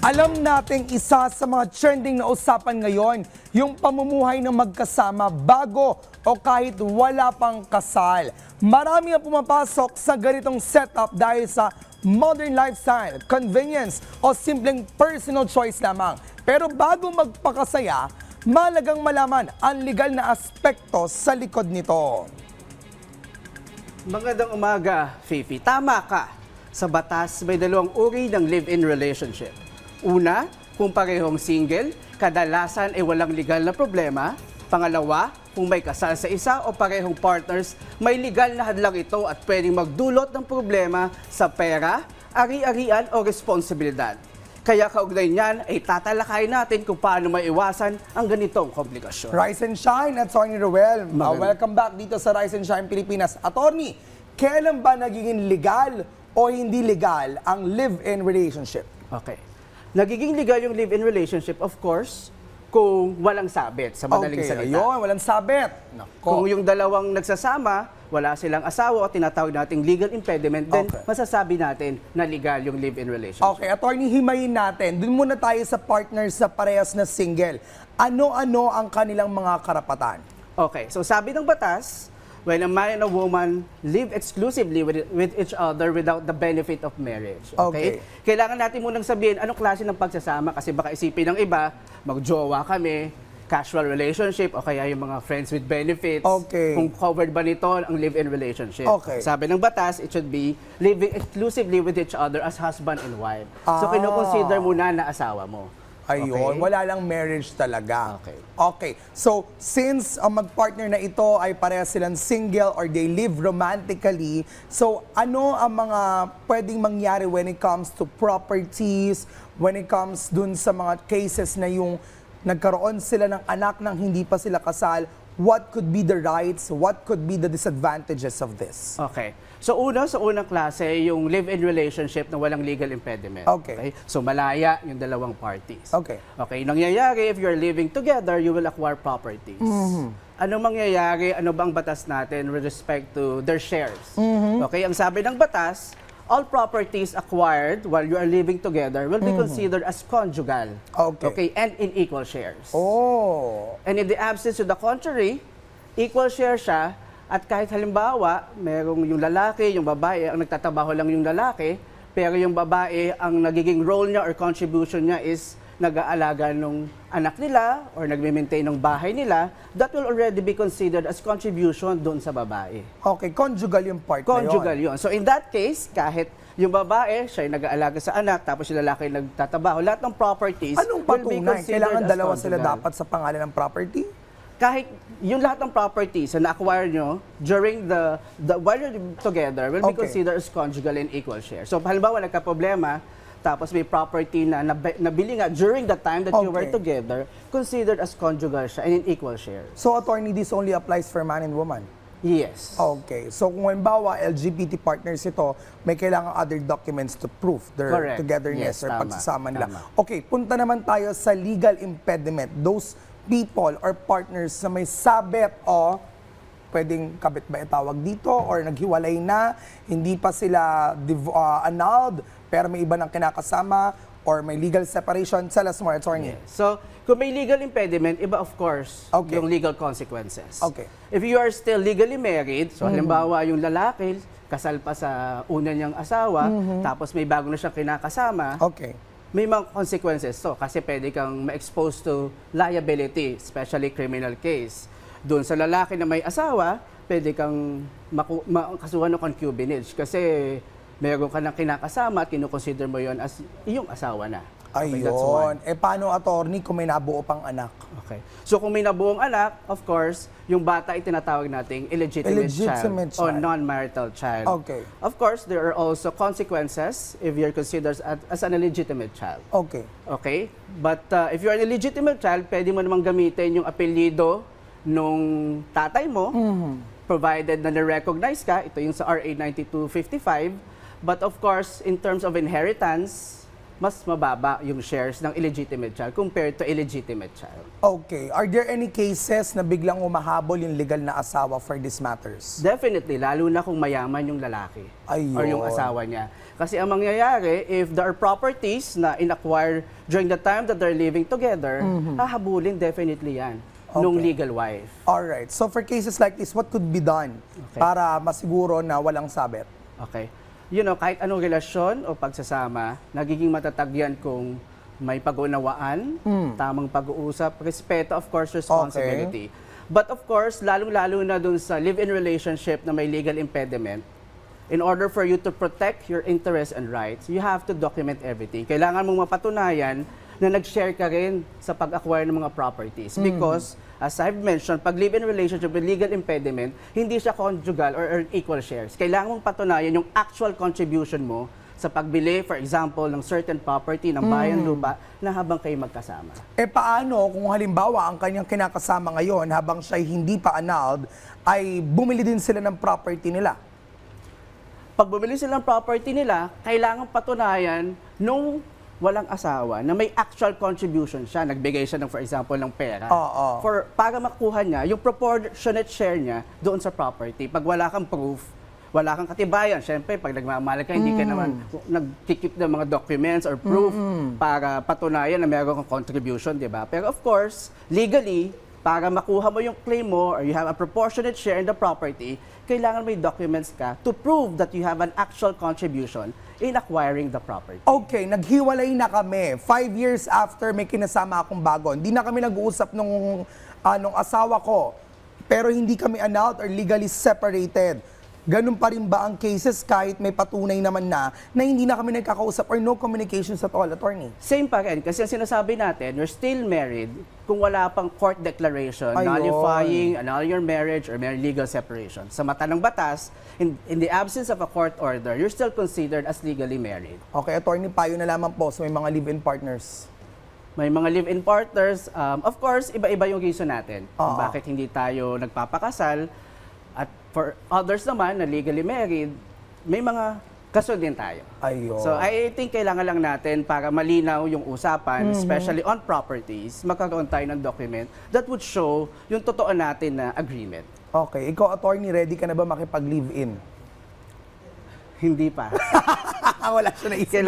Alam nating isa sa mga trending na usapan ngayon, yung pamumuhay ng magkasama bago o kahit wala pang kasal. Marami ang pumapasok sa ganitong setup dahil sa modern lifestyle, convenience o simpleng personal choice lamang. Pero bago magpakasaya, malagang malaman ang legal na aspekto sa likod nito. Magandang umaga, Fifi. Tama ka. Sa batas, may dalawang uri ng live-in relationship. Una, kung parehong single, kadalasan ay walang legal na problema. Pangalawa, kung may kasal sa isa o parehong partners, may legal na hadlang ito at pwedeng magdulot ng problema sa pera, ari-arian o responsibilidad. Kaya kaugnay niyan ay tatalakayin natin kung paano maiwasan ang ganitong komplikasyon. Rise and Shine, Attorney Roel. Welcome back dito sa Rise and Shine Pilipinas. Attorney, kailan ba nagiging legal o hindi legal ang live-in relationship? Okay. Nagiging legal yung live-in relationship, of course, kung walang sabit, sa madaling salita. Ayun, walang sabit. Kung yung dalawang nagsasama, wala silang asawa o tinatawag nating legal impediment, then masasabi natin na legal yung live-in relationship. Okay, attorney, himayin natin. Doon muna tayo sa partners sa parehas na single. Ano-ano ang kanilang mga karapatan? Okay, so sabi ng batas, when a man and a woman live exclusively with each other without the benefit of marriage. Okay? Kailangan natin munang sabihin anong klase ng pagsasama kasi baka isipin ng iba, magjowa kami, casual relationship o kaya yung mga friends with benefits. Kung covered ba nito ang live-in relationship. Sabi ng batas, it should be living exclusively with each other as husband and wife. So kino-consider muna na asawa mo. Ayun, wala lang marriage talaga. Okay. So, since ang mag-partner na ito ay parehas silang single or they live romantically, so ano ang mga pwedeng mangyari when it comes to properties, when it comes dun sa mga cases na yung nagkaroon sila ng anak nang hindi pa sila kasal, what could be the rights, what could be the disadvantages of this? Okay. So sa unang klase, yung live-in relationship na walang legal impediment. So malaya yung dalawang parties. Okay. Nangyayari, if you're living together, you will acquire properties. Ano mangyayari, ano bang batas natin with respect to their shares? Okay, ang sabi ng batas, all properties acquired while you are living together will be considered as conjugal. Okay, and in equal shares. And in the absence of the contrary, equal share siya. At kahit halimbawa, merong yung lalaki, yung babae, ang nagtatrabaho lang yung lalaki, pero yung babae, ang nagiging role niya or contribution niya is nag-aalaga ng anak nila or nagme-maintain ng bahay nila, that will already be considered as contribution doon sa babae. Okay, conjugal yung part na yun. Conjugal yun. So in that case, kahit yung babae, siya yung nag-aalaga sa anak, tapos yung lalaki nagtatrabaho, lahat ng properties will be considered Kailangan dalawa sila dapat sa pangalan ng property? Kahit yung lahat ng properties na na-acquire nyo during while you're together will be considered as conjugal and equal share. So halimbawa nagka-problema, tapos may property na nabili nga during the time that you were together, considered as conjugal siya and in equal share. So attorney, this only applies for man and woman? Yes. Okay. So kung halimbawa LGBT partners ito, may kailangan other documents to prove their togetherness or pagsasama nila. Okay, punta naman tayo sa legal impediment. Those people or partners na may sabet o pwedeng kabit ba itawag dito or naghiwalay na, hindi pa sila annulled, pero may iba ng kinakasama or may legal separation. Tell us more, attorney. So, kung may legal impediment, iba of course yung legal consequences. If you are still legally married, so halimbawa yung lalaki, kasal pa sa una niyang asawa, tapos may bago na siyang kinakasama, may mga consequences to kasi pwede kang ma-expose to liability, especially criminal case. Doon sa lalaki na may asawa, pwede kang makasuhan ng concubinage kasi meron ka ng kinakasama at kinukonsider mo yon as iyong asawa na. Ayun. Paano, attorney, kung may nabuo pang anak? So kung may nabuong anak, of course, yung bata ay tinatawag nating illegitimate child o non-marital child. Of course, there are also consequences if you're considered as an illegitimate child. But if you're an illegitimate child, pwede mo namang gamitin yung apelyido nung tatay mo, provided na na-recognize ka, ito yung sa RA 9255. But of course, in terms of inheritance, mas mababa yung shares ng illegitimate child compared to illegitimate child. Okay. Are there any cases na biglang umahabol yung legal na asawa for these matters? Definitely, lalo na kung mayaman yung lalaki. Ayun. Or yung asawa niya. Kasi ang mangyayari, if there are properties na in-acquire during the time that they're living together, hahabulin definitely yan nung legal wife. Alright. So for cases like this, what could be done para masiguro na walang sabit? Okay. Kahit anong relasyon o pagsasama, nagiging matatag yan kung may pag-unawaan, tamang pag-uusap, respeto, of course, responsibility. But of course, lalong-lalo na dun sa live-in relationship na may legal impediment, in order for you to protect your interests and rights, you have to document everything. Kailangan mong mapatunayan na nag-share ka rin sa pag-acquire ng mga properties. Because, as I've mentioned, pag live-in relationship with legal impediment, hindi siya conjugal or equal shares. Kailangan mong patunayan yung actual contribution mo sa pagbili, for example, ng certain property, ng bayan lupa, na habang kayo magkasama. Paano kung halimbawa ang kanyang kinakasama ngayon habang siya hindi pa annulled, ay bumili din sila ng property nila? Pag bumili sila ng property nila, kailangan patunayan nung walang asawa na may actual contribution siya. Nagbigay siya ng, for example, ng pera. Para makuha niya yung proportionate share niya doon sa property. Pag wala kang proof, wala kang katibayan. Siyempre, pag nagmamahal ka, hindi ka naman nagkikip ng mga documents or proof para patunayan na meron kang contribution, di ba? Pero of course, legally, para makuha mo yung claim mo or you have a proportionate share in the property, kailangan may documents ka to prove that you have an actual contribution in acquiring the property. Okay, naghiwalay na kami. 5 years after may kinasama akong bago. Hindi na kami nag-uusap nung asawa ko. Pero hindi kami annulled or legally separated. Ganun pa rin ba ang cases kahit may patunay naman na hindi na kami nagkakausap or no communications at all, attorney? Same pa rin. Kasi ang sinasabi natin, you're still married kung wala pang court declaration, nullifying, annulling your marriage or may legal separation. Sa mata ng batas, in the absence of a court order, you're still considered as legally married. Okay, attorney, payo na lamang po sa may mga live-in partners. May mga live-in partners. Of course, iba-iba yung reason natin. Kung bakit hindi tayo nagpapakasal. At for others naman na legally married, may mga kaso din tayo. Ayun. So I think kailangan lang natin para malinaw yung usapan, especially on properties, magkaroon tayo ng document that would show yung totoo natin na agreement. Okay. Ikaw, attorney, ready ka na ba makipag-live-in? Hindi pa. Wala siya naisip.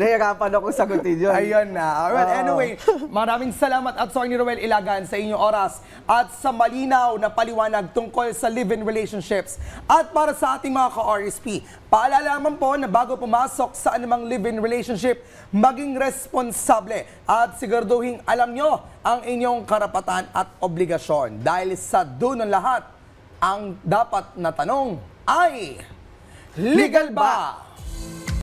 Nahirapan ako sagutin yun. Ayun na. Well, anyway, maraming salamat Attorney Roel Ilagan sa inyong oras at sa malinaw na paliwanag tungkol sa live-in relationships. At para sa ating mga ka-RSP, paalala naman po na bago pumasok sa anumang live-in relationship, maging responsable at siguraduhin alam nyo ang inyong karapatan at obligasyon. Dahil sa dulo ng lahat, ang dapat na tanong ay, legal ba